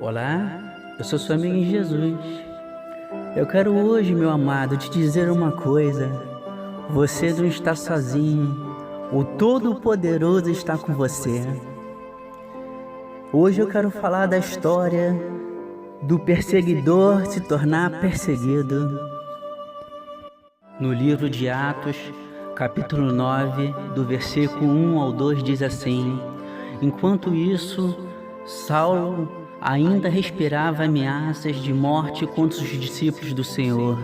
Olá, eu sou sua amiga em Jesus. Eu quero hoje, meu amado, te dizer uma coisa. Você não está sozinho. O Todo-Poderoso está com você. Hoje eu quero falar da história do perseguidor se tornar perseguido. No livro de Atos, capítulo 9, do versículo 1 ao 2 diz assim: Enquanto isso, Saulo ainda respirava ameaças de morte contra os discípulos do Senhor.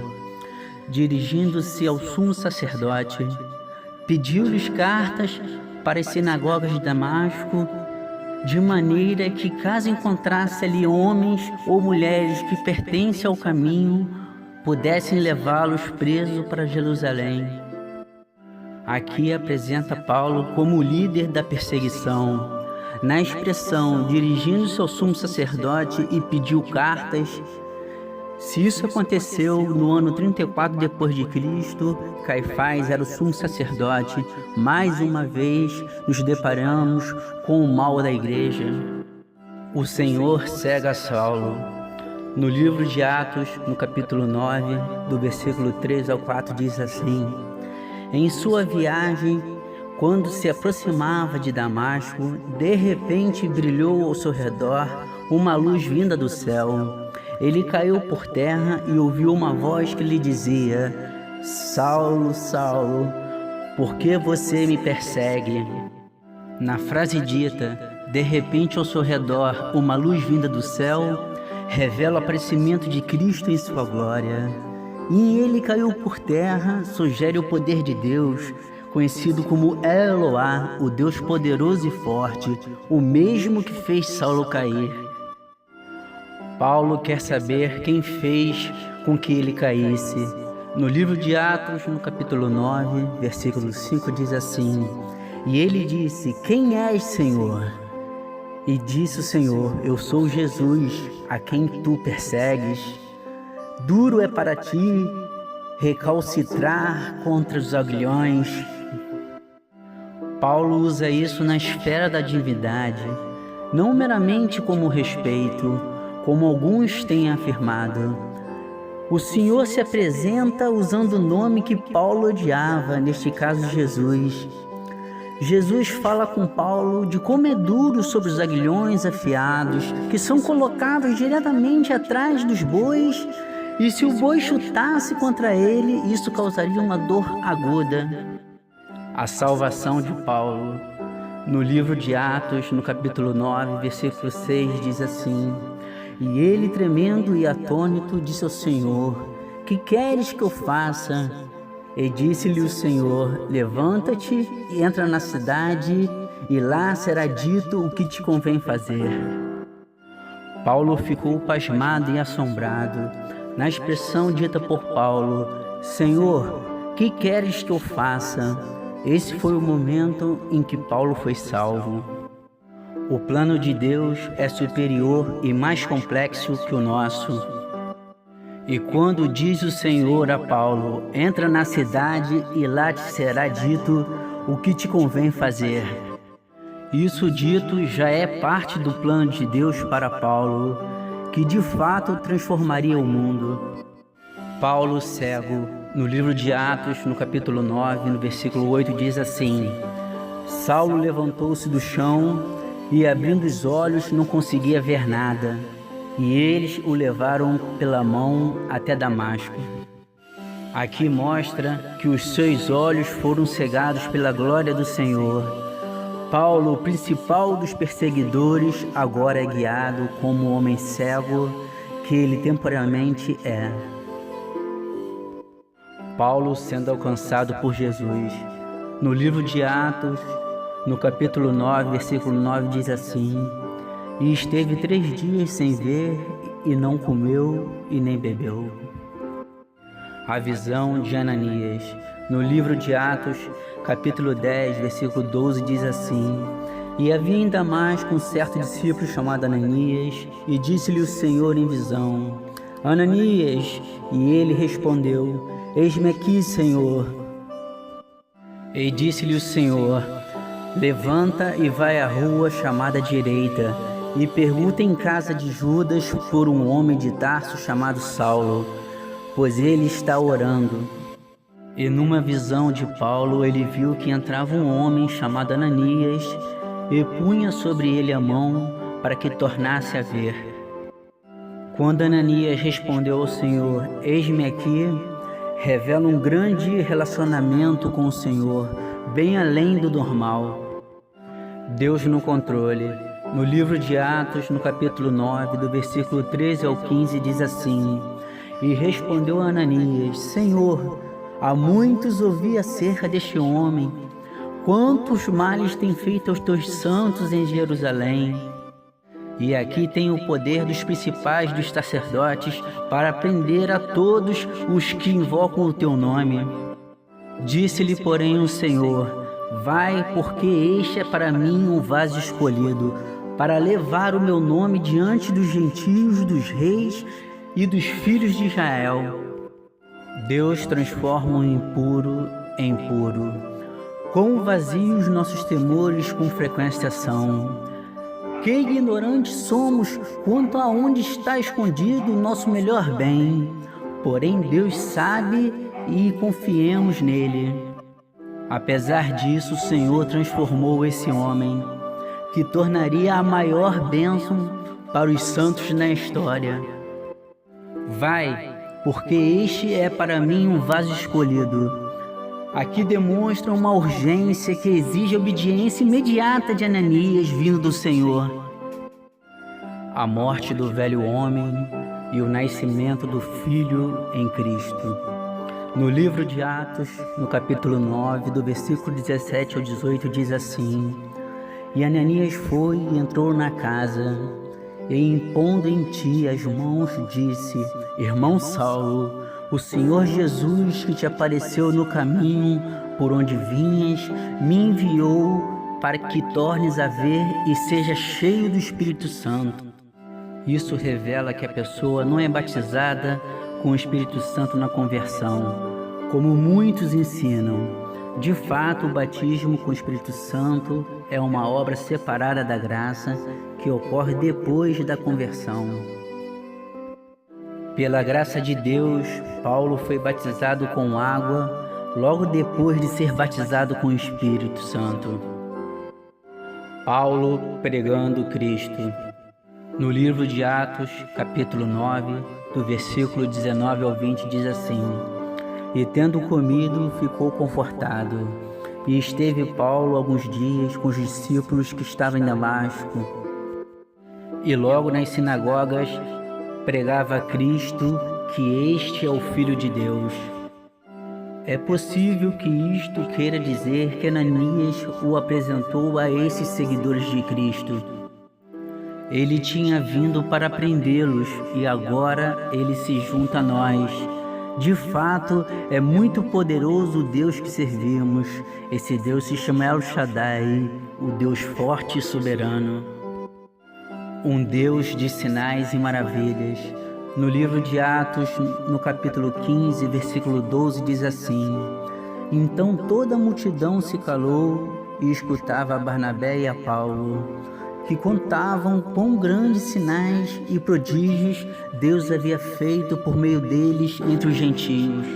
Dirigindo-se ao sumo sacerdote, pediu-lhes cartas para as sinagogas de Damasco, de maneira que, caso encontrasse ali homens ou mulheres que pertencem ao caminho, pudessem levá-los presos para Jerusalém. Aqui apresenta Paulo como líder da perseguição. Na expressão dirigindo-se ao sumo sacerdote e pediu cartas, se isso aconteceu no ano 34 depois de Cristo, Caifás era o sumo sacerdote. Mais uma vez nos deparamos com o mal da igreja. O Senhor cega Saulo. No livro de Atos, no capítulo 9, do versículo 3 ao 4, diz assim: Em sua viagem, quando se aproximava de Damasco, de repente brilhou ao seu redor uma luz vinda do céu. Ele caiu por terra e ouviu uma voz que lhe dizia: Saulo, Saulo, por que você me persegue? Na frase dita, de repente ao seu redor uma luz vinda do céu, revela o aparecimento de Cristo em sua glória. E ele caiu por terra, sugere o poder de Deus, conhecido como Eloá, o Deus poderoso e forte, o mesmo que fez Saulo cair. Paulo quer saber quem fez com que ele caísse. No livro de Atos, no capítulo 9, versículo 5, diz assim: E ele disse: Quem és, Senhor? E disse o Senhor: Eu sou Jesus, a quem tu persegues. Duro é para ti recalcitrar contra os aguilhões. Paulo usa isso na esfera da divindade, não meramente como respeito, como alguns têm afirmado. O Senhor se apresenta usando o nome que Paulo odiava, neste caso Jesus. Jesus fala com Paulo de como é duro sobre os aguilhões afiados, que são colocados diretamente atrás dos bois, e se o boi chutasse contra ele, isso causaria uma dor aguda. A salvação de Paulo. No livro de Atos, no capítulo 9, versículo 6, diz assim: E ele, tremendo e atônito, disse ao Senhor: Que queres que eu faça? E disse-lhe o Senhor: Levanta-te e entra na cidade, e lá será dito o que te convém fazer. Paulo ficou pasmado e assombrado. Na expressão dita por Paulo: Senhor, que queres que eu faça? Esse foi o momento em que Paulo foi salvo. O plano de Deus é superior e mais complexo que o nosso. E quando diz o Senhor a Paulo: entra na cidade e lá te será dito o que te convém fazer. Isso dito já é parte do plano de Deus para Paulo, que de fato transformaria o mundo. Paulo cego, no livro de Atos, no capítulo 9, no versículo 8, diz assim: Saulo levantou-se do chão e, abrindo os olhos, não conseguia ver nada. E eles o levaram pela mão até Damasco. Aqui mostra que os seus olhos foram cegados pela glória do Senhor. Paulo, o principal dos perseguidores, agora é guiado como o homem cego que ele temporariamente é. Paulo sendo alcançado por Jesus. No livro de Atos, no capítulo 9, versículo 9, diz assim: E esteve 3 dias sem ver, e não comeu e nem bebeu. A visão de Ananias. No livro de Atos, capítulo 10, versículo 12, diz assim: E havia em Damasco um certo discípulo chamado Ananias, e disse-lhe o Senhor em visão: Ananias. E ele respondeu: Eis-me aqui, Senhor. E disse-lhe o Senhor: Levanta e vai à rua chamada direita, e pergunta em casa de Judas por um homem de Tarso chamado Saulo, pois ele está orando. E numa visão de Paulo, ele viu que entrava um homem chamado Ananias e punha sobre ele a mão para que tornasse a ver. Quando Ananias respondeu ao Senhor, eis-me aqui, revela um grande relacionamento com o Senhor, bem além do normal. Deus no controle. No livro de Atos, no capítulo 9, do versículo 13 ao 15, diz assim: E respondeu Ananias, Senhor, há muitos ouvi acerca deste homem, quantos males tem feito aos teus santos em Jerusalém. E aqui tem o poder dos principais dos sacerdotes para prender a todos os que invocam o teu nome. Disse-lhe, porém, o Senhor, vai, porque este é para mim um vaso escolhido, para levar o meu nome diante dos gentios, dos reis e dos filhos de Israel. Deus transforma o impuro em puro. Quão vazios nossos temores com frequência são. Que ignorantes somos quanto a onde está escondido o nosso melhor bem. Porém Deus sabe e confiemos nele. Apesar disso, o Senhor transformou esse homem, que tornaria a maior bênção para os santos na história. Vai, porque este é para mim um vaso escolhido. Aqui demonstra uma urgência que exige a obediência imediata de Ananias vindo do Senhor. A morte do velho homem e o nascimento do Filho em Cristo. No livro de Atos, no capítulo 9, do versículo 17 ao 18, diz assim: E Ananias foi e entrou na casa, e impondo em ti as mãos, disse: Irmão Saulo, o Senhor Jesus que te apareceu no caminho por onde vinhas, me enviou para que tornes a ver e seja cheio do Espírito Santo. Isso revela que a pessoa não é batizada com o Espírito Santo na conversão, como muitos ensinam. De fato, o batismo com o Espírito Santo é uma obra separada da graça que ocorre depois da conversão. Pela graça de Deus, Paulo foi batizado com água logo depois de ser batizado com o Espírito Santo. Paulo pregando Cristo. No livro de Atos, capítulo 9, do versículo 19 ao 20, diz assim: E tendo comido, ficou confortado. E esteve Paulo alguns dias com os discípulos que estavam em Damasco. E logo nas sinagogas pregava a Cristo, que este é o Filho de Deus. É possível que isto queira dizer que Ananias o apresentou a esses seguidores de Cristo. Ele tinha vindo para prendê-los e agora ele se junta a nós. De fato, é muito poderoso o Deus que servimos. Esse Deus se chama El Shaddai, o Deus forte e soberano. Um Deus de sinais e maravilhas. No livro de Atos, no capítulo 15, versículo 12, diz assim: Então toda a multidão se calou e escutava a Barnabé e a Paulo, que contavam quão grandes sinais e prodígios Deus havia feito por meio deles entre os gentios.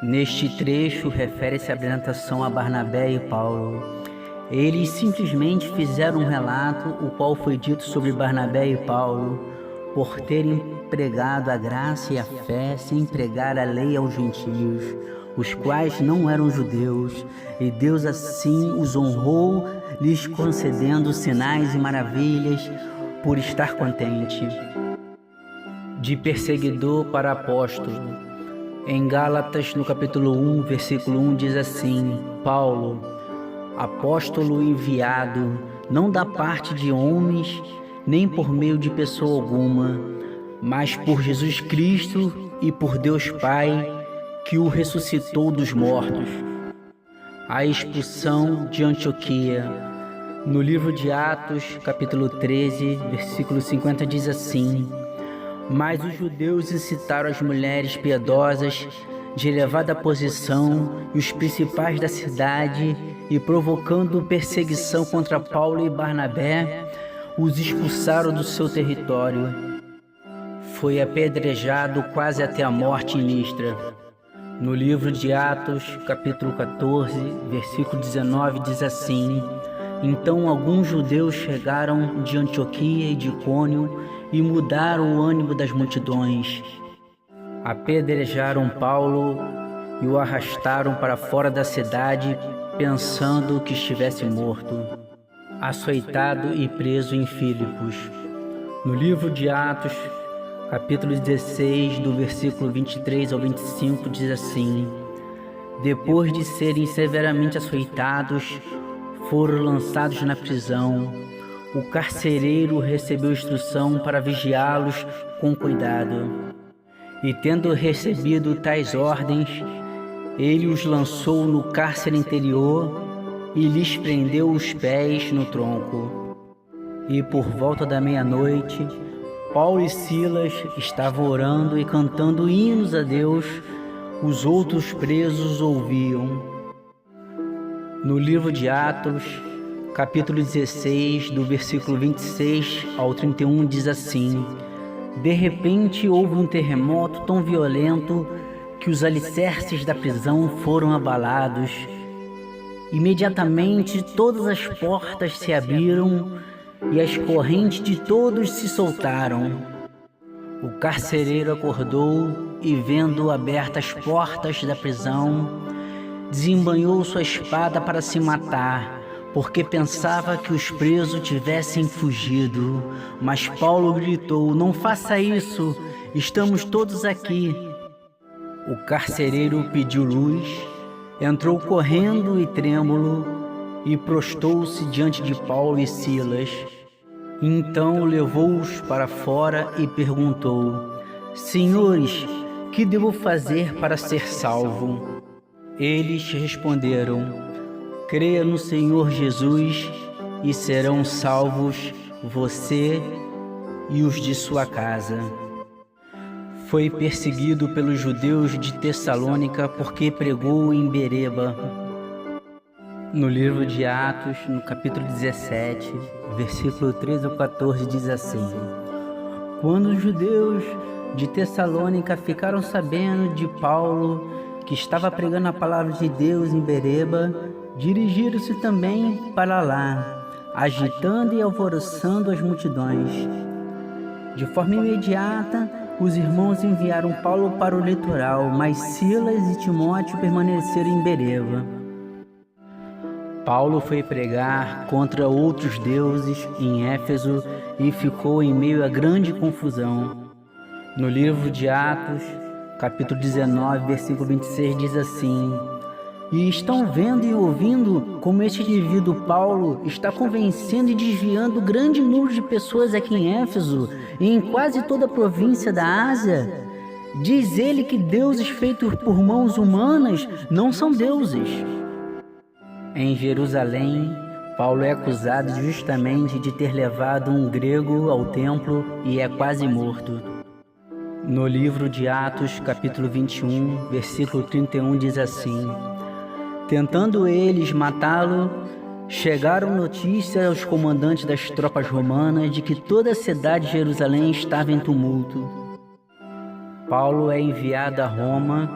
Neste trecho refere-se à apresentação a Barnabé e Paulo. Eles simplesmente fizeram um relato, o qual foi dito sobre Barnabé e Paulo, por terem pregado a graça e a fé sem pregar a lei aos gentios, os quais não eram judeus, e Deus assim os honrou, lhes concedendo sinais e maravilhas por estar contente. De perseguidor para apóstolo. Em Gálatas, no capítulo 1, versículo 1, diz assim: Paulo, apóstolo enviado, não da parte de homens, nem por meio de pessoa alguma, mas por Jesus Cristo e por Deus Pai, que o ressuscitou dos mortos. A expulsão de Antioquia. No livro de Atos, capítulo 13, versículo 50, diz assim: Mas os judeus incitaram as mulheres piedosas de elevada posição e os principais da cidade, e provocando perseguição contra Paulo e Barnabé, os expulsaram do seu território. Foi apedrejado quase até a morte em Listra. No livro de Atos, capítulo 14, versículo 19, diz assim: Então alguns judeus chegaram de Antioquia e de Icônio e mudaram o ânimo das multidões. Apedrejaram Paulo e o arrastaram para fora da cidade, pensando que estivesse morto, açoitado e preso em Filipos. No livro de Atos, capítulo 16, do versículo 23 ao 25, diz assim: Depois de serem severamente açoitados, foram lançados na prisão. O carcereiro recebeu instrução para vigiá-los com cuidado. E tendo recebido tais ordens, ele os lançou no cárcere interior e lhes prendeu os pés no tronco. E por volta da meia-noite, Paulo e Silas estavam orando e cantando hinos a Deus. Os outros presos ouviam. No livro de Atos, capítulo 16, do versículo 26 ao 31, diz assim: De repente houve um terremoto tão violento que os alicerces da prisão foram abalados. Imediatamente todas as portas se abriram e as correntes de todos se soltaram. O carcereiro acordou e, vendo abertas as portas da prisão, desembanhou sua espada para se matar, porque pensava que os presos tivessem fugido. Mas Paulo gritou: Não faça isso, estamos todos aqui. O carcereiro pediu luz, entrou correndo e trêmulo e prostou-se diante de Paulo e Silas. Então levou-os para fora e perguntou: Senhores, que devo fazer para ser salvo? Eles responderam: Creia no Senhor Jesus e serão salvos você e os de sua casa. Foi perseguido pelos judeus de Tessalônica porque pregou em Bereba. No livro de Atos, no capítulo 17, versículo 13 ao 14, diz assim: Quando os judeus de Tessalônica ficaram sabendo de Paulo, que estava pregando a palavra de Deus em Bereba, dirigiram-se também para lá, agitando e alvoroçando as multidões. De forma imediata, os irmãos enviaram Paulo para o litoral, mas Silas e Timóteo permaneceram em Bereba. Paulo foi pregar contra outros deuses em Éfeso e ficou em meio a grande confusão. No livro de Atos, capítulo 19, versículo 26, diz assim: E estão vendo e ouvindo como este indivíduo Paulo está convencendo e desviando grande número de pessoas aqui em Éfeso e em quase toda a província da Ásia. Diz ele que deuses feitos por mãos humanas não são deuses. Em Jerusalém, Paulo é acusado justamente de ter levado um grego ao templo e é quase morto. No livro de Atos, capítulo 21, versículo 31, diz assim: Tentando eles matá-lo, chegaram notícias aos comandantes das tropas romanas de que toda a cidade de Jerusalém estava em tumulto. Paulo é enviado a Roma,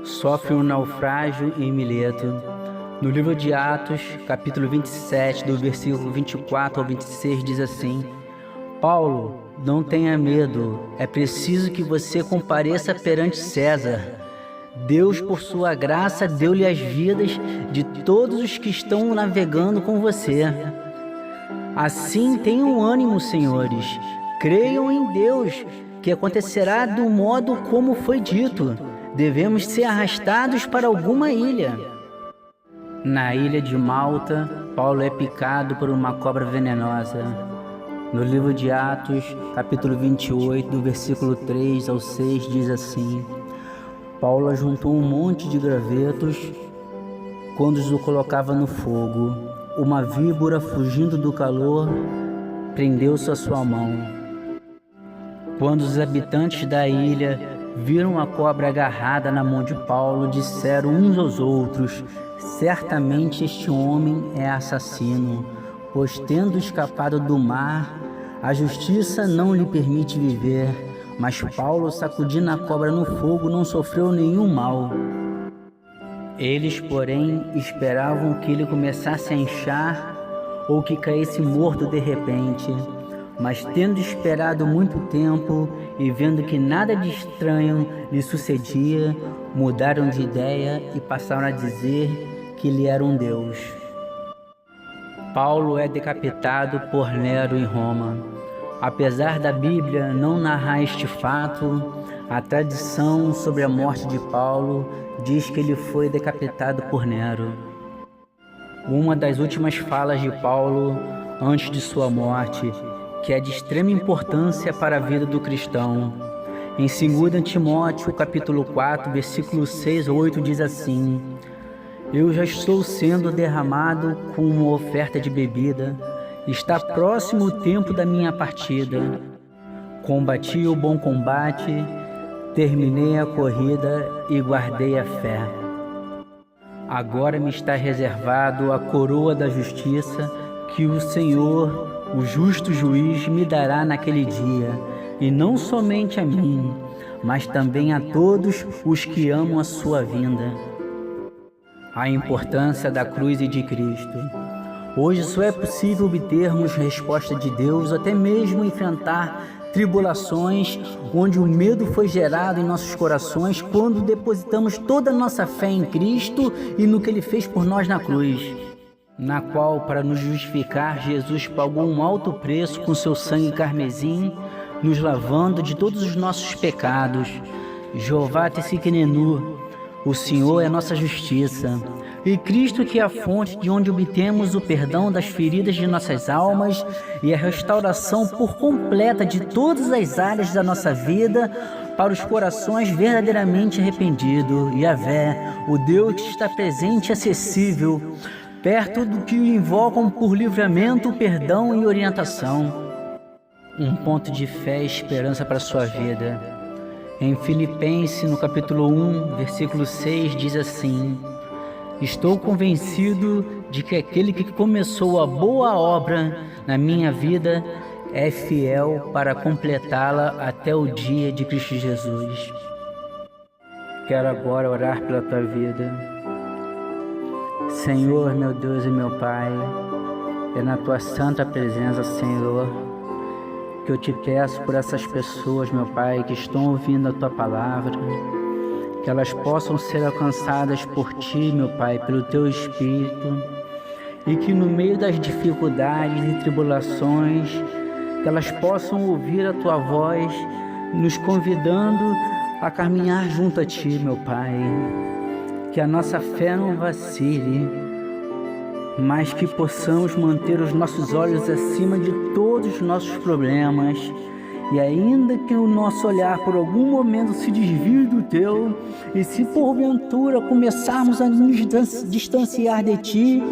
sofre um naufrágio em Mileto. No livro de Atos, capítulo 27, do versículo 24 ao 26, diz assim: Paulo, não tenha medo, é preciso que você compareça perante César. Deus, por sua graça, deu-lhe as vidas de todos os que estão navegando com você. Assim, tenham ânimo, senhores. Creiam em Deus, que acontecerá do modo como foi dito. Devemos ser arrastados para alguma ilha. Na ilha de Malta, Paulo é picado por uma cobra venenosa. No livro de Atos, capítulo 28, do versículo 3 ao 6, diz assim: Paulo ajuntou um monte de gravetos quando os colocava no fogo. Uma víbora, fugindo do calor, prendeu-se à sua mão. Quando os habitantes da ilha viram a cobra agarrada na mão de Paulo, disseram uns aos outros: Certamente este homem é assassino, pois tendo escapado do mar, A justiça não lhe permite viver, mas Paulo, sacudindo a cobra no fogo, não sofreu nenhum mal. Eles, porém, esperavam que ele começasse a inchar ou que caísse morto de repente. Mas tendo esperado muito tempo e vendo que nada de estranho lhe sucedia, mudaram de ideia e passaram a dizer que ele era um deus. Paulo é decapitado por Nero em Roma. Apesar da Bíblia não narrar este fato, a tradição sobre a morte de Paulo diz que ele foi decapitado por Nero. Uma das últimas falas de Paulo antes de sua morte, que é de extrema importância para a vida do cristão. Em 2 Timóteo, capítulo 4, versículos 6 a 8, diz assim: Eu já estou sendo derramado como uma oferta de bebida, está próximo o tempo da minha partida. Combati o bom combate, terminei a corrida e guardei a fé. Agora me está reservado a coroa da justiça, que o Senhor, o justo juiz, me dará naquele dia, e não somente a mim, mas também a todos os que amam a sua vinda. A importância da cruz e de Cristo. Hoje só é possível obtermos resposta de Deus, até mesmo enfrentar tribulações, onde o medo foi gerado em nossos corações quando depositamos toda a nossa fé em Cristo e no que Ele fez por nós na cruz, na qual, para nos justificar, Jesus pagou um alto preço com seu sangue carmesim, nos lavando de todos os nossos pecados. Jeová Tsidkenu, o Senhor é nossa justiça. E Cristo, que é a fonte de onde obtemos o perdão das feridas de nossas almas e a restauração por completa de todas as áreas da nossa vida para os corações verdadeiramente arrependidos. Yahvé, o Deus que está presente e acessível, perto do que o invocam por livramento, perdão e orientação. Um ponto de fé e esperança para a sua vida. Em Filipenses, no capítulo 1, versículo 6, diz assim: Estou convencido de que aquele que começou a boa obra na minha vida é fiel para completá-la até o dia de Cristo Jesus. Quero agora orar pela tua vida. Senhor, meu Deus e meu Pai, é na tua santa presença, Senhor, que eu te peço por essas pessoas, meu Pai, que estão ouvindo a tua palavra, que elas possam ser alcançadas por Ti, meu Pai, pelo Teu Espírito, e que no meio das dificuldades e tribulações, que elas possam ouvir a Tua voz, nos convidando a caminhar junto a Ti, meu Pai. Que a nossa fé não vacile, mas que possamos manter os nossos olhos acima de todos os nossos problemas. E ainda que o nosso olhar por algum momento se desvie do Teu, e se porventura começarmos a nos distanciar de Ti,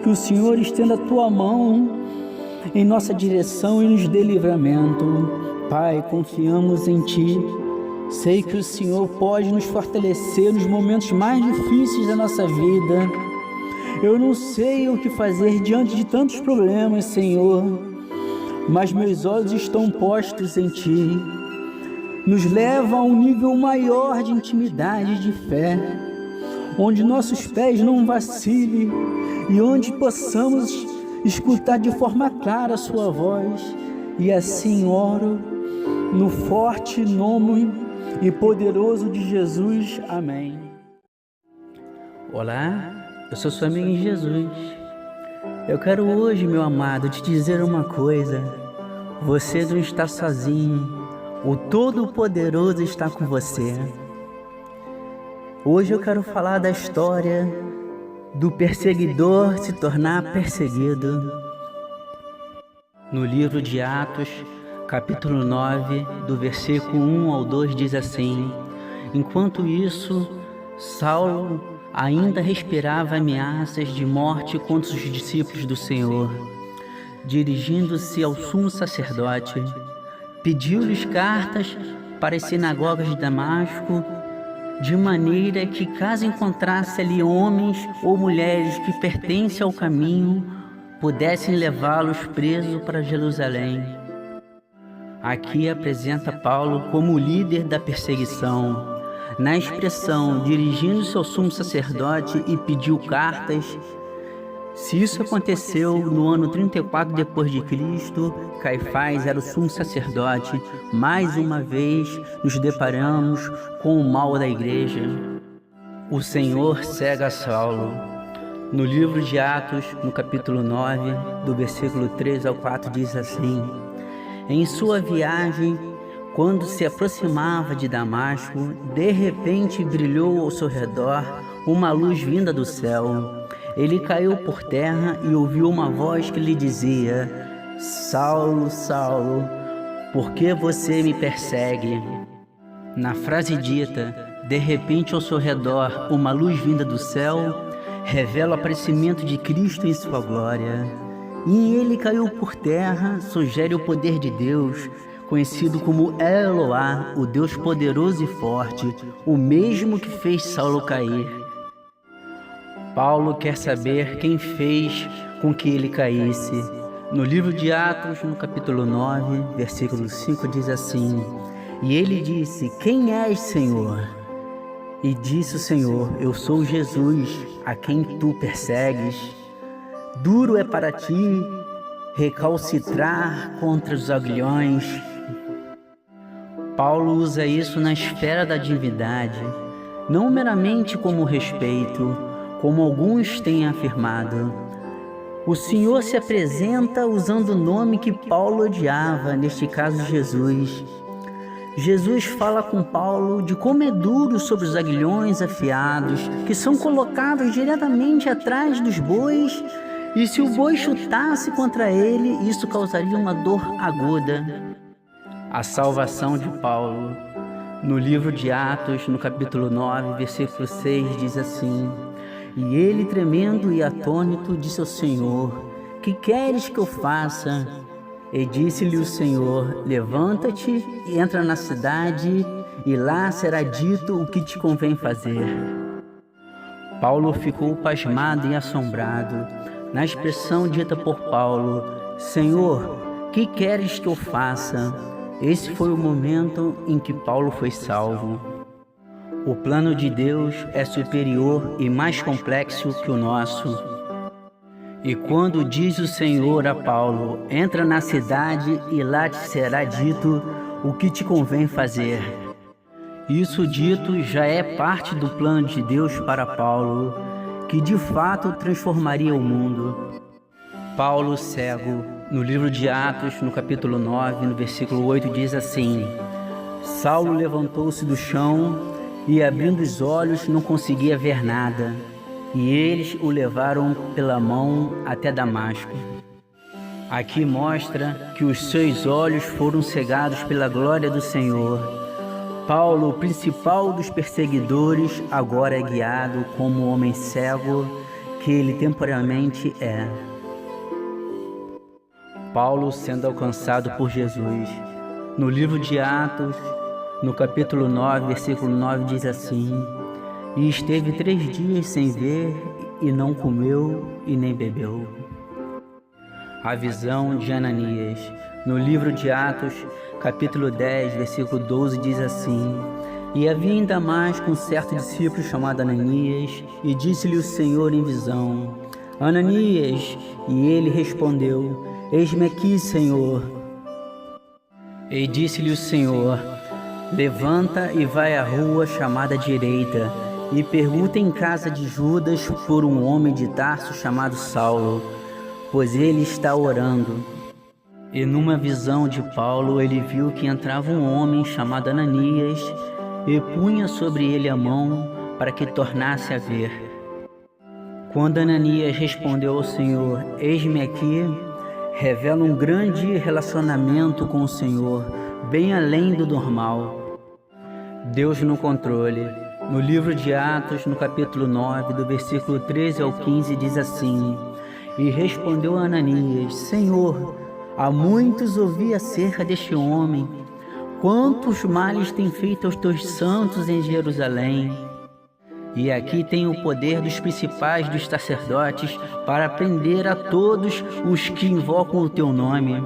que o Senhor estenda a Tua mão em nossa direção e nos dê livramento. Pai, confiamos em Ti. Sei que o Senhor pode nos fortalecer nos momentos mais difíceis da nossa vida. Eu não sei o que fazer diante de tantos problemas, Senhor, mas meus olhos estão postos em Ti. Nos leva a um nível maior de intimidade e de fé, onde nossos pés não vacilem e onde possamos escutar de forma clara a Sua voz. E assim oro, no forte nome e poderoso de Jesus. Amém. Olá, eu sou sua amiga em Jesus. Eu quero hoje, meu amado, te dizer uma coisa. Você não está sozinho. O Todo-Poderoso está com você. Hoje eu quero falar da história do perseguidor se tornar perseguido. No livro de Atos, capítulo 9, do versículo 1 ao 2, diz assim: Enquanto isso, Saulo ainda respirava ameaças de morte contra os discípulos do Senhor. Dirigindo-se ao sumo sacerdote, pediu-lhes cartas para as sinagogas de Damasco, de maneira que, caso encontrasse ali homens ou mulheres que pertencem ao caminho, pudessem levá-los presos para Jerusalém. Aqui apresenta Paulo como líder da perseguição. Na expressão, dirigindo-se ao sumo sacerdote e pediu cartas. Se isso aconteceu no ano 34 depois de Cristo, Caifás era o sumo sacerdote. Mais uma vez nos deparamos com o mal da igreja. O Senhor cega Saulo. No livro de Atos, no capítulo 9, do versículo 3 ao 4, diz assim: em sua viagem, quando se aproximava de Damasco, de repente brilhou ao seu redor uma luz vinda do céu. Ele caiu por terra e ouviu uma voz que lhe dizia: Saulo, Saulo, por que você me persegue? Na frase dita, de repente ao seu redor uma luz vinda do céu, revela o aparecimento de Cristo em sua glória. E ele caiu por terra, sugere o poder de Deus, conhecido como Eloá, o Deus poderoso e forte, o mesmo que fez Saulo cair. Paulo quer saber quem fez com que ele caísse. No livro de Atos, no capítulo 9, versículo 5, diz assim: e ele disse: quem és, Senhor? E disse o Senhor: eu sou Jesus, a quem tu persegues. Duro é para ti recalcitrar contra os aguilhões. Paulo usa isso na esfera da divindade, não meramente como respeito, como alguns têm afirmado. O Senhor se apresenta usando o nome que Paulo odiava, neste caso Jesus. Jesus fala com Paulo de como é duro sobre os aguilhões afiados, que são colocados diretamente atrás dos bois, e se o boi chutasse contra ele, isso causaria uma dor aguda. A salvação de Paulo. No livro de Atos, no capítulo 9, versículo 6, diz assim: e ele, tremendo e atônito, disse ao Senhor: que queres que eu faça? E disse-lhe o Senhor: levanta-te e entra na cidade, e lá será dito o que te convém fazer. Paulo ficou pasmado e assombrado. Na expressão dita por Paulo: Senhor, que queres que eu faça? Esse foi o momento em que Paulo foi salvo. O plano de Deus é superior e mais complexo que o nosso. E quando diz o Senhor a Paulo: entra na cidade e lá te será dito o que te convém fazer. Isso dito já é parte do plano de Deus para Paulo, que de fato transformaria o mundo. Paulo cego, no livro de Atos, no capítulo 9, no versículo 8, diz assim: Saulo levantou-se do chão e, abrindo os olhos, não conseguia ver nada. E eles o levaram pela mão até Damasco. Aqui mostra que os seus olhos foram cegados pela glória do Senhor. Paulo, o principal dos perseguidores, agora é guiado como o homem cego que ele temporariamente é. Paulo sendo alcançado por Jesus. No livro de Atos, no capítulo 9, versículo 9, diz assim: e esteve 3 dias sem ver, e não comeu e nem bebeu. A visão de Ananias. No livro de Atos, capítulo 10, versículo 12, diz assim: e havia em Damasco um certo discípulo chamado Ananias, e disse-lhe o Senhor em visão: Ananias. E ele respondeu: eis-me aqui, Senhor. E disse-lhe o Senhor: levanta e vai à rua chamada direita, e pergunta em casa de Judas por um homem de Tarso chamado Saulo, pois ele está orando. E numa visão de Paulo, ele viu que entrava um homem chamado Ananias e punha sobre ele a mão para que tornasse a ver. Quando Ananias respondeu ao Senhor: eis-me aqui, revela um grande relacionamento com o Senhor, bem além do normal. Deus no controle. No livro de Atos, no capítulo 9, do versículo 13 ao 15, diz assim: e respondeu Ananias: Senhor, há muitos ouvi acerca deste homem, quantos males tem feito aos teus santos em Jerusalém. E aqui tem o poder dos principais dos sacerdotes para prender a todos os que invocam o teu nome.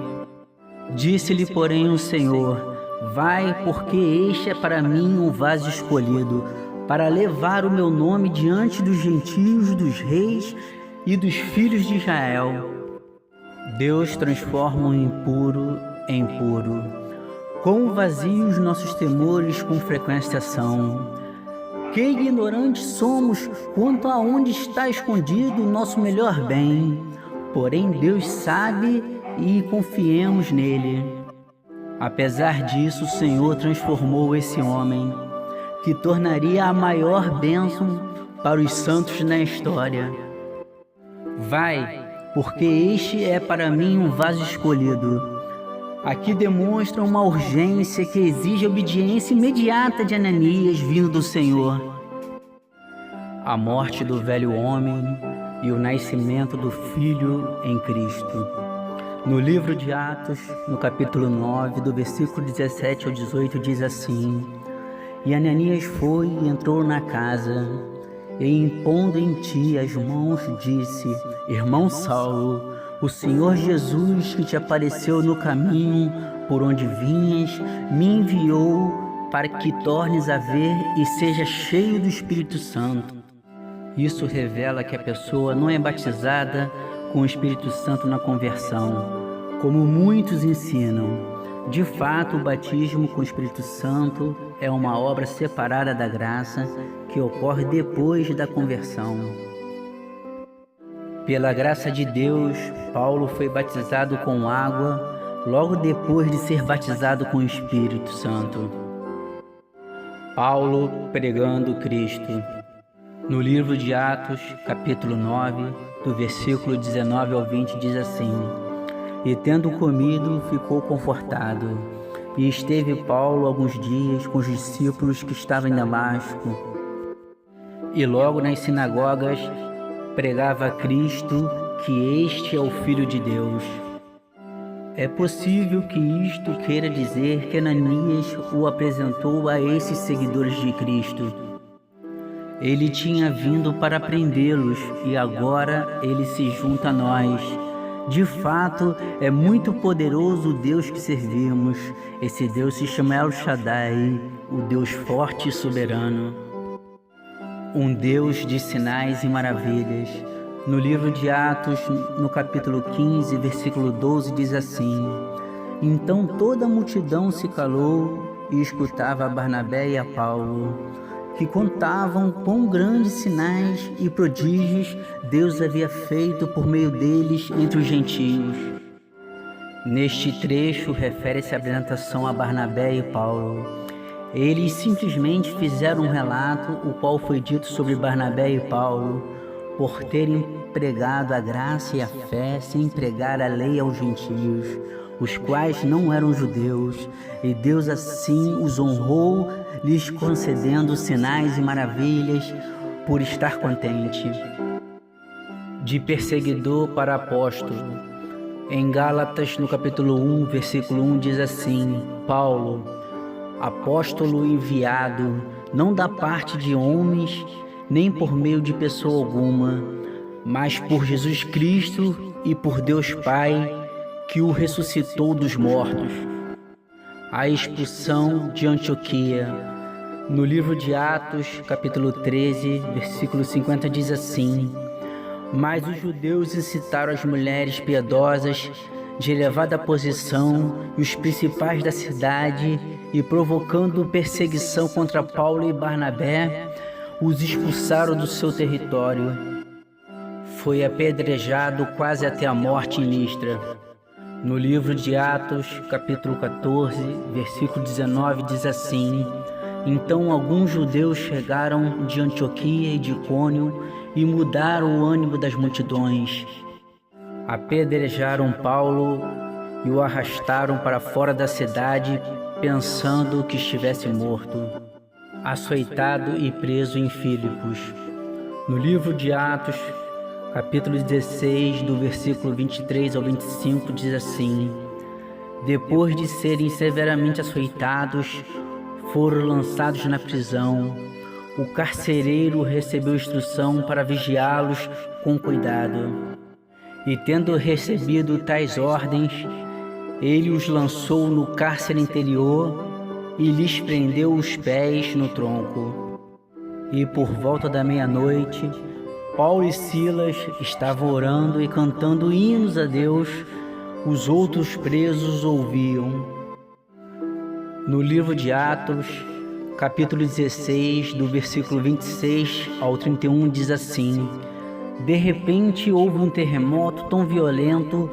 Disse-lhe, porém, o Senhor: vai, porque este é para mim um vaso escolhido, para levar o meu nome diante dos gentios, dos reis e dos filhos de Israel. Deus transforma o impuro em puro. Quão vazios nossos temores com frequência são. Que ignorantes somos quanto a onde está escondido o nosso melhor bem. Porém Deus sabe e confiemos nele. Apesar disso, o Senhor transformou esse homem, que tornaria a maior bênção para os santos na história. Vai, porque este é para mim um vaso escolhido. Aqui demonstra uma urgência que exige a obediência imediata de Ananias vindo do Senhor. A morte do velho homem e o nascimento do Filho em Cristo. No livro de Atos, no capítulo 9, do versículo 17 ao 18, diz assim: E Ananias foi e entrou na casa, e impondo em ti as mãos, disse: Irmão Saulo, o Senhor Jesus, que te apareceu no caminho por onde vinhas, me enviou para que tornes a ver e seja cheio do Espírito Santo. Isso revela que a pessoa não é batizada com o Espírito Santo na conversão, como muitos ensinam. De fato, o batismo com o Espírito Santo é uma obra separada da graça que ocorre depois da conversão. Pela graça de Deus, Paulo foi batizado com água logo depois de ser batizado com o Espírito Santo. Paulo pregando Cristo. No livro de Atos, capítulo 9, do versículo 19 ao 20, diz assim: E tendo comido, ficou confortado. E esteve Paulo alguns dias com os discípulos que estavam em Damasco. E logo nas sinagogas pregava a Cristo, que este é o Filho de Deus. É possível que isto queira dizer que Ananias o apresentou a esses seguidores de Cristo. Ele tinha vindo para prendê-los e agora ele se junta a nós. De fato, é muito poderoso o Deus que servimos. Esse Deus se chama El Shaddai, o Deus forte e soberano. Um Deus de sinais e maravilhas. No livro de Atos, no capítulo 15, versículo 12, diz assim: Então toda a multidão se calou e escutava a Barnabé e a Paulo, que contavam quão grandes sinais e prodígios Deus havia feito por meio deles entre os gentios. Neste trecho refere-se à apresentação a Barnabé e Paulo. Eles simplesmente fizeram um relato, o qual foi dito sobre Barnabé e Paulo, por terem pregado a graça e a fé sem pregar a lei aos gentios, os quais não eram judeus, e Deus assim os honrou, lhes concedendo sinais e maravilhas por estar contente. De perseguidor para apóstolo. Em Gálatas, no capítulo 1, versículo 1, diz assim: Paulo, apóstolo enviado, não da parte de homens, nem por meio de pessoa alguma, mas por Jesus Cristo e por Deus Pai, que o ressuscitou dos mortos. A expulsão de Antioquia. No livro de Atos, capítulo 13, versículo 50, diz assim: Mas os judeus incitaram as mulheres piedosas de elevada posição e os principais da cidade, e provocando perseguição contra Paulo e Barnabé, os expulsaram do seu território. Foi apedrejado quase até a morte em Listra. No livro de Atos, capítulo 14, versículo 19, diz assim: Então alguns judeus chegaram de Antioquia e de Icônio e mudaram o ânimo das multidões. Apedrejaram Paulo e o arrastaram para fora da cidade, pensando que estivesse morto. Açoitado e preso em Filipos. No livro de Atos, capítulo 16, do versículo 23 ao 25, diz assim: Depois de serem severamente açoitados, foram lançados na prisão. O carcereiro recebeu instrução para vigiá-los com cuidado. E tendo recebido tais ordens, Ele os lançou no cárcere interior e lhes prendeu os pés no tronco. E por volta da meia-noite, Paulo e Silas estavam orando e cantando hinos a Deus. Os outros presos ouviam. No livro de Atos, capítulo 16, do versículo 26 ao 31, diz assim: De repente houve um terremoto tão violento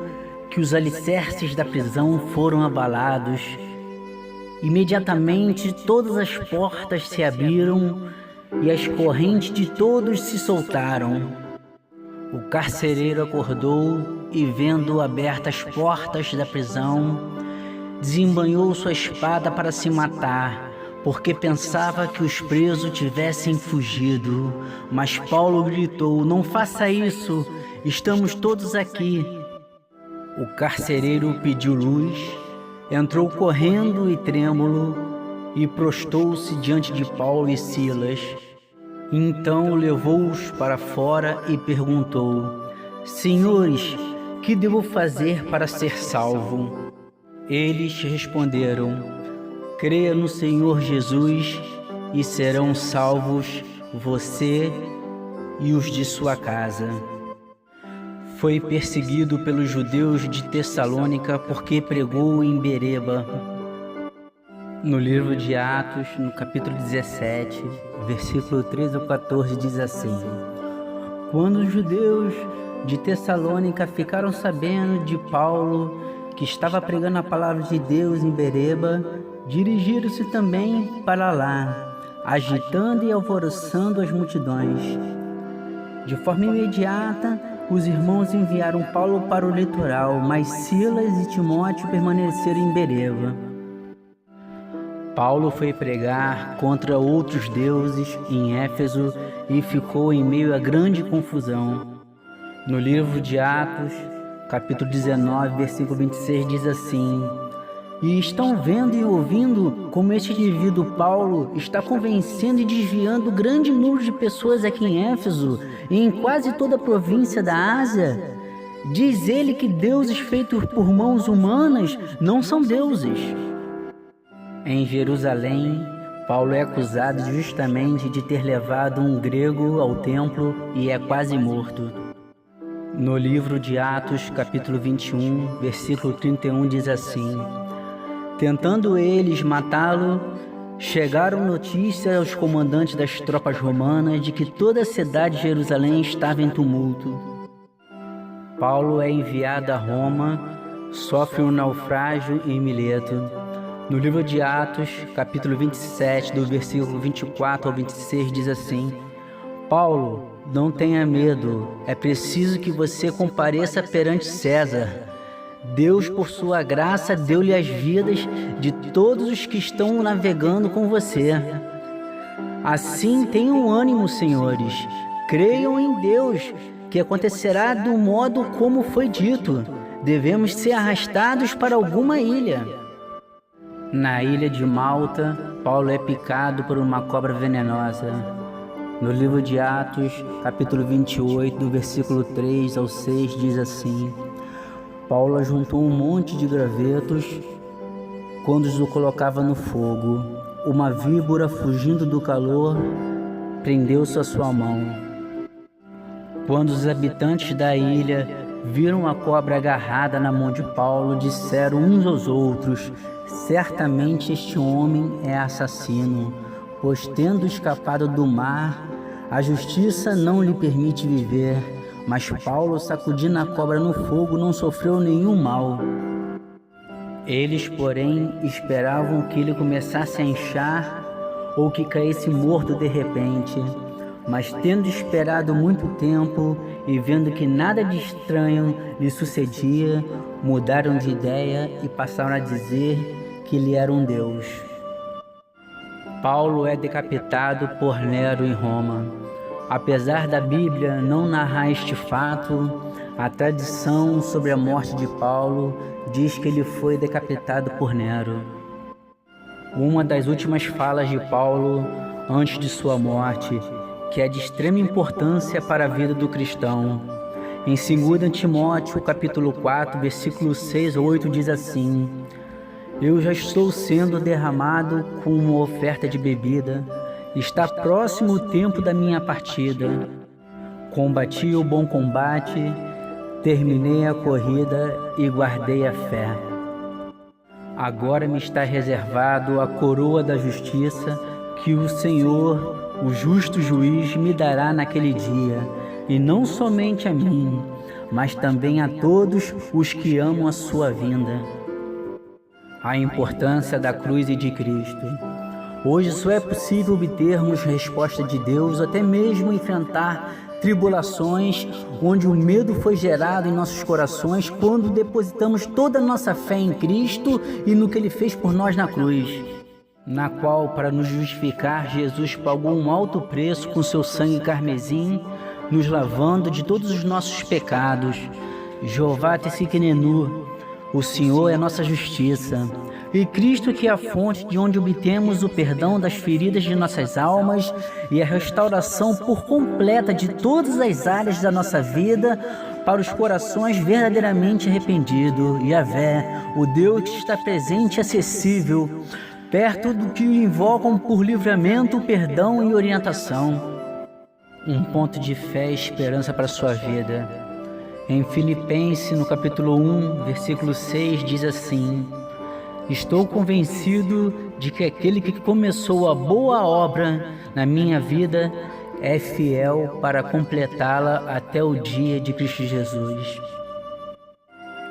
que os alicerces da prisão foram abalados. Imediatamente todas as portas se abriram e as correntes de todos se soltaram. O carcereiro acordou e, vendo abertas as portas da prisão, desembanhou sua espada para se matar, porque pensava que os presos tivessem fugido. Mas Paulo gritou: Não faça isso, estamos todos aqui. O carcereiro pediu luz, entrou correndo e trêmulo e prostou-se diante de Paulo e Silas. Então levou-os para fora e perguntou: Senhores, que devo fazer para ser salvo? Eles responderam: Creia no Senhor Jesus e serão salvos você e os de sua casa. Foi perseguido pelos judeus de Tessalônica porque pregou em Bereba. No livro de Atos, no capítulo 17, versículo 13 ao 14, diz assim: Quando os judeus de Tessalônica ficaram sabendo de Paulo, que estava pregando a palavra de Deus em Bereba, dirigiram-se também para lá, agitando e alvoroçando as multidões. De forma imediata, os irmãos enviaram Paulo para o litoral, mas Silas e Timóteo permaneceram em Bereba. Paulo foi pregar contra outros deuses em Éfeso e ficou em meio a grande confusão. No livro de Atos, capítulo 19, versículo 26, diz assim: E estão vendo e ouvindo como este indivíduo Paulo está convencendo e desviando grande número de pessoas aqui em Éfeso e em quase toda a província da Ásia. Diz ele que deuses feitos por mãos humanas não são deuses. Em Jerusalém, Paulo é acusado justamente de ter levado um grego ao templo e é quase morto. No livro de Atos, capítulo 21, versículo 31, diz assim: Tentando eles matá-lo, chegaram notícias aos comandantes das tropas romanas de que toda a cidade de Jerusalém estava em tumulto. Paulo é enviado a Roma, sofre um naufrágio em Mileto. No livro de Atos, capítulo 27, do versículo 24 ao 26, diz assim: Paulo, não tenha medo, é preciso que você compareça perante César. Deus, por sua graça, deu-lhe as vidas de todos os que estão navegando com você. Assim, tenham ânimo, senhores. Creiam em Deus, que acontecerá do modo como foi dito. Devemos ser arrastados para alguma ilha. Na ilha de Malta, Paulo é picado por uma cobra venenosa. No livro de Atos, capítulo 28, do versículo 3 ao 6, diz assim: Paulo ajuntou um monte de gravetos quando os colocava no fogo. Uma víbora, fugindo do calor, prendeu-se à sua mão. Quando os habitantes da ilha viram a cobra agarrada na mão de Paulo, disseram uns aos outros: Certamente este homem é assassino, pois tendo escapado do mar, a justiça não lhe permite viver. Mas Paulo, sacudindo a cobra no fogo, não sofreu nenhum mal. Eles, porém, esperavam que ele começasse a inchar ou que caísse morto de repente. Mas tendo esperado muito tempo e vendo que nada de estranho lhe sucedia, mudaram de ideia e passaram a dizer que ele era um deus. Paulo é decapitado por Nero em Roma. Apesar da Bíblia não narrar este fato, a tradição sobre a morte de Paulo diz que ele foi decapitado por Nero. Uma das últimas falas de Paulo antes de sua morte, que é de extrema importância para a vida do cristão, Em 2 Timóteo, capítulo 4, versículo 6 a 8, diz assim: Eu já estou sendo derramado como oferta de bebida, está próximo o tempo da minha partida. Combati o bom combate, terminei a corrida e guardei a fé. Agora me está reservado a coroa da justiça, que o Senhor, o justo juiz, me dará naquele dia, e não somente a mim, mas também a todos os que amam a sua vinda. A importância da cruz e de Cristo. Hoje só é possível obtermos resposta de Deus, até mesmo enfrentar tribulações, onde o medo foi gerado em nossos corações quando depositamos toda a nossa fé em Cristo e no que Ele fez por nós na cruz, na qual, para nos justificar, Jesus pagou um alto preço com seu sangue carmesim, nos lavando de todos os nossos pecados. Jeová Tsidkenu, o Senhor é nossa justiça, e Cristo que é a fonte de onde obtemos o perdão das feridas de nossas almas e a restauração por completa de todas as áreas da nossa vida para os corações verdadeiramente arrependidos. Yahvé, o Deus que está presente e acessível, perto do que invocam por livramento, perdão e orientação. Um ponto de fé e esperança para a sua vida. Em Filipenses, no capítulo 1, versículo 6, diz assim: Estou convencido de que aquele que começou a boa obra na minha vida é fiel para completá-la até o dia de Cristo Jesus.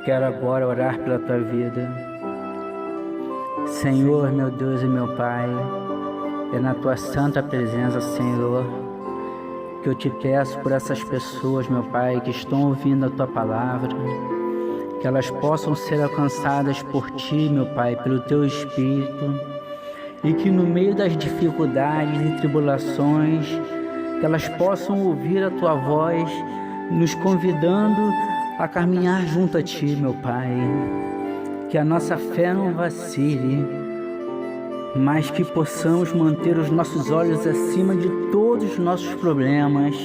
Quero agora orar pela tua vida. Senhor, meu Deus e meu Pai, é na tua santa presença, Senhor, que eu te peço por essas pessoas, meu Pai, que estão ouvindo a tua palavra, que elas possam ser alcançadas por Ti, meu Pai, pelo Teu Espírito, e que no meio das dificuldades e tribulações, que elas possam ouvir a Tua voz, nos convidando a caminhar junto a Ti, meu Pai. Que a nossa fé não vacile, mas que possamos manter os nossos olhos acima de todos os nossos problemas.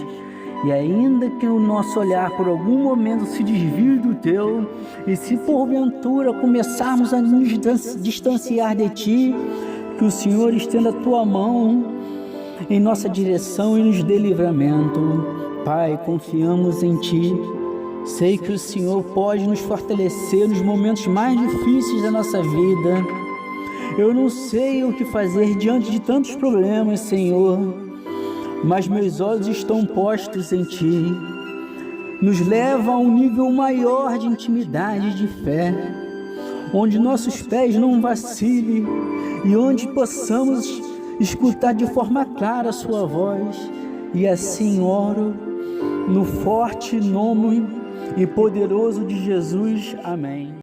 E ainda que o nosso olhar por algum momento se desvie do Teu, e se porventura começarmos a nos distanciar de Ti, que o Senhor estenda a Tua mão em nossa direção e nos dê livramento. Pai, confiamos em Ti. Sei que o Senhor pode nos fortalecer nos momentos mais difíceis da nossa vida. Eu não sei o que fazer diante de tantos problemas, Senhor, mas meus olhos estão postos em Ti. Nos leva a um nível maior de intimidade e de fé, onde nossos pés não vacilem e onde possamos escutar de forma clara a Sua voz. E assim oro, no forte nome e poderoso de Jesus. Amém.